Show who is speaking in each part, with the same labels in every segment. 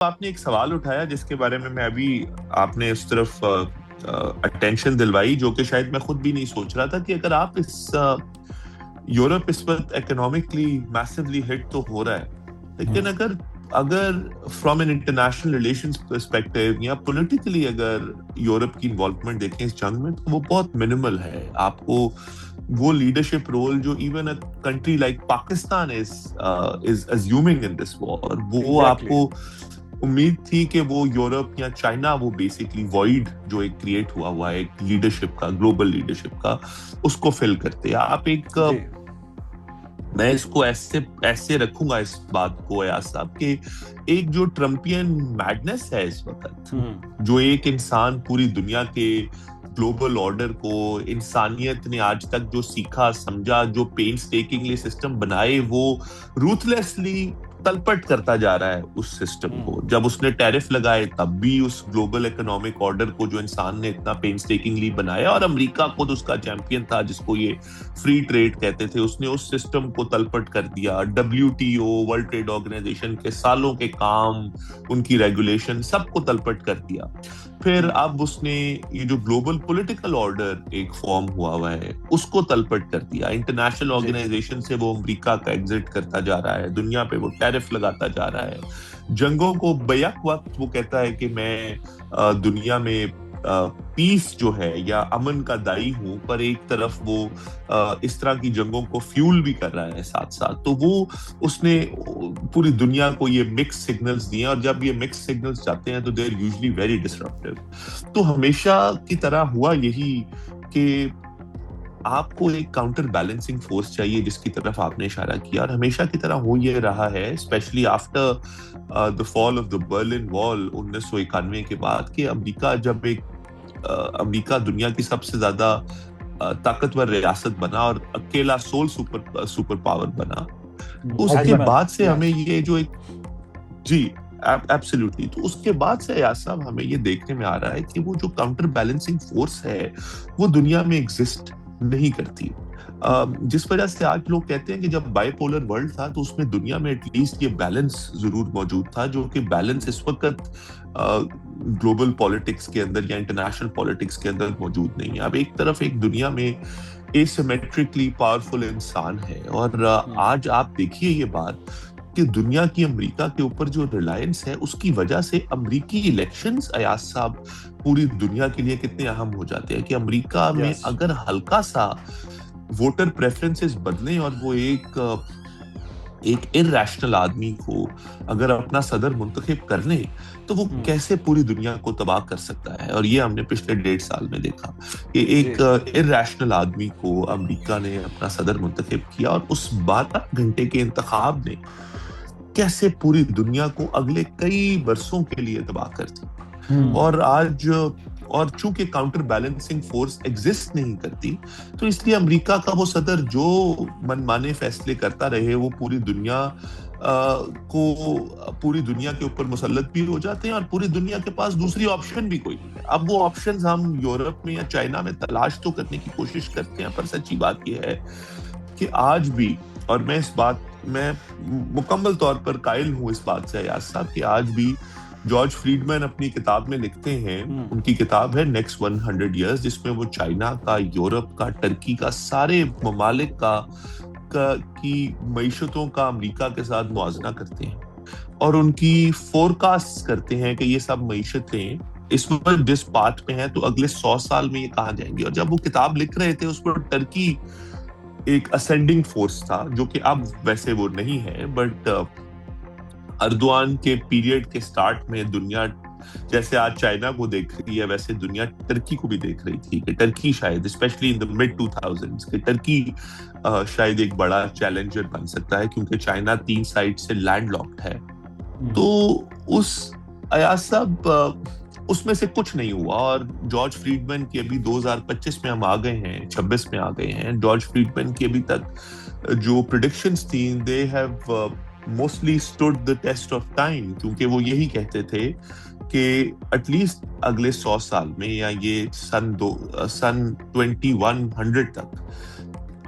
Speaker 1: آپ نے ایک سوال اٹھایا جس کے بارے میں ابھی آپ نے اس طرف اٹینشن دلوائی، جو کہ شاید میں خود بھی نہیں سوچ رہا تھا کہ اگر آپ یورپ اس وقت اکنامکلی میسولی ہٹ تو ہو رہا ہے، لیکن اگر from an international relations perspective یا پولیٹیکلی اگر یورپ کی انوالومنٹ دیکھیں اس جنگ میں، تو وہ بہت منیمل ہے. آپ کو وہ لیڈرشپ رول جو even a country like Pakistan is assuming in this war, وہ آپ کو امید تھی کہ وہ یورپ یا چائنا وہ بیسکلی وائڈ جو ایک کریٹ ہوا ہے ایک لیڈرشپ کا، گلوبل لیڈرشپ کا، اس کو فل کرتے. آپ ایک میں اس کو ایسے رکھوں گا اس بات کو ایاز صاحب کہ ایک جو ٹرمپین میڈنس ہے اس وقت، جو ایک انسان پوری دنیا کے گلوبل آرڈر کو، انسانیت نے آج تک جو سیکھا سمجھا، جو پینسٹیکنگلی سسٹم بنائے، وہ روتھلیسلی تلپٹ کرتا جا رہا ہے اس سسٹم کو. جب اس نے ٹیرف لگائے تب بھی اس گلوبل اکنامک آرڈر کو جو انسان نے اتنا پینسٹیکنگلی بنایا، اور امریکہ خود اس کا چیمپئن تھا جس کو یہ فری ٹریڈ کہتے تھے، اس نے اس سسٹم کو تلپٹ کر دیا. WTO ورلڈ ٹریڈ آرگنائزیشن کے سالوں کے کام، ان کی ریگولیشن سب کو تلپٹ کر دیا. پھر اب اس نے یہ جو گلوبل پولیٹیکل آرڈر ایک فارم ہوا ہے اس کو تلپٹ کر دیا. انٹرنیشنل آرگنائزیشن سے وہ امریکہ کا ایگزٹ کرتا جا رہا ہے، دنیا پہ وہ ٹیرف لگاتا جا رہا ہے. جنگوں کو بیک وقت وہ کہتا ہے کہ میں دنیا میں پیس جو ہے یا امن کا دائی ہوں، پر ایک طرف وہ اس طرح کی جنگوں کو فیول بھی کر رہا ہے ساتھ ساتھ. تو وہ اس نے پوری دنیا کو یہ مکس سگنلز دیے، اور جب یہ مکس سگنلز جاتے ہیں تو they are usually very disruptive. تو ہمیشہ کی طرح ہوا یہی کہ آپ کو ایک کاؤنٹر بیلنسنگ فورس چاہیے، جس کی طرف آپ نے اشارہ کیا، اور ہمیشہ کی طرح ہو یہ رہا ہے especially after the fall of the Berlin Wall 1991 کے بعد، کہ امریکہ دنیا کی سب سے زیادہ طاقتور ریاست بنا اور اکیلا سول سپر پاور بنا. اس کے بعد سے ہمیں یہ جو ایک ایبسلیوٹلی، تو اس کے بعد سے ایاز صاحب ہمیں یہ دیکھنے میں آ رہا ہے کہ وہ جو کاؤنٹر بیلنسنگ فورس ہے وہ دنیا میں ایگزسٹ نہیں کرتی. جس وجہ سے آج لوگ کہتے ہیں کہ جب بائی پولر ورلڈ تھا تو اس میں دنیا میں ایٹ لیسٹ یہ بیلنس ضرور موجود تھا، جو کہ بیلنس اس وقت گلوبل پالیٹکس کے اندر یا انٹرنیشنل پالیٹکس کے اندر موجود نہیں ہے. اب ایک طرف ایک دنیا میں asymmetrically powerful انسان ہے، اور آج آپ دیکھیے یہ بات کہ دنیا کی امریکہ کے اوپر جو ریلائنس ہے، اس کی وجہ سے امریکی الیکشنز ایاز صاحب پوری دنیا کے لیے کتنے اہم ہو جاتے ہیں. کہ امریکہ میں اگر ہلکا سا ووٹر پریفرنسز بدلیں اور وہ ایک ارریشنل آدمی کو اگر اپنا صدر منتخب کر لیں تو وہ کیسے پوری دنیا کو تباہ کر سکتا ہے. اور یہ ہم نے پچھلے 1.5 سال میں دیکھا کہ ایک ارریشنل آدمی کو امریکہ نے اپنا صدر منتخب کیا، اور اس 12 گھنٹے کے انتخاب نے کیسے پوری دنیا کو اگلے کئی برسوں کے لیے تباہ کر دی. اور چونکہ کاؤنٹر بیلنسنگ فورس ایگزسٹ نہیں کرتی، تو اس لیے امریکہ کا وہ صدر جو من مانے فیصلے کرتا رہے، وہ پوری دنیا کے اوپر مسلط بھی ہو جاتے ہیں، اور پوری دنیا کے پاس دوسری آپشن بھی کوئی نہیں ہے. اب وہ آپشنز ہم یورپ میں یا چائنا میں تلاش تو کرنے کی کوشش کرتے ہیں، پر سچی بات یہ ہے کہ آج بھی، اور میں مکمل طور پر قائل ہوں اس بات سے ایاز صاحب، کہ آج بھی جارج فریڈمن اپنی کتاب میں لکھتے ہیں، ان کی کتاب ہے نیکسٹ 100 ایئرز، جس میں وہ چائنا کا، یورپ کا، ٹرکی کا، سارے ممالک کی معیشتوں کا امریکہ کے ساتھ موازنہ کرتے ہیں، اور ان کی فورکاسٹ کرتے ہیں کہ یہ سب معیشتیں اس وقت جس پاتھ میں ہیں تو اگلے 100 سال میں یہ کہاں جائیں گی. اور جب وہ کتاب لکھ رہے تھے اس پر ٹرکی ایک اسینڈنگ فورس تھا، جو کہ اب ویسے وہ نہیں ہے، بٹ اردوان کے پیریڈ کے سٹارٹ میں دنیا جیسے آج چائنا کو دیکھ رہی ہے، ویسے دنیا ٹرکی کو بھی دیکھ رہی تھی کہ ٹرکی شاید especially in the mid 2000s کہ ٹرکی شاید ایک بڑا چیلنجر بن سکتا ہے، کیونکہ چائنا 3 سائڈ سے لینڈ لاکڈ ہے. تو ایاز صاحب اس میں سے کچھ نہیں ہوا، اور جارج فریڈمن کی ابھی 2025 میں ہم آ گئے ہیں، 26 میں آ گئے ہیں، جارج فریڈمن کی ابھی تک جو پریڈکشنز تھیں they have mostly stood the test of time، کیونکہ وہ یہی کہتے تھے کہ ایٹ لیسٹ اگلے 100 سال میں یا یہ سن 2100 تک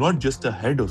Speaker 1: not just ahead of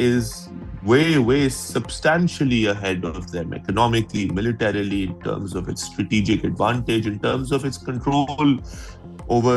Speaker 1: is way substantially ahead of them economically, militarily, in terms of its strategic advantage, in terms of its control over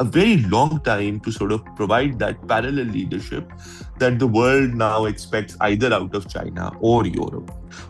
Speaker 1: a very long time to sort of provide that parallel leadership that the world now expects either out of China or Europe.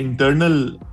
Speaker 1: internal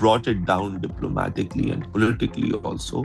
Speaker 1: brought it down diplomatically and politically also,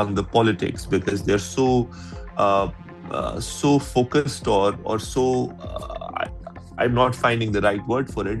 Speaker 1: on the politics, because they're so focused or so I'm not finding the right word for it,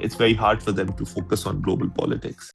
Speaker 1: it's very hard for them to focus on global politics.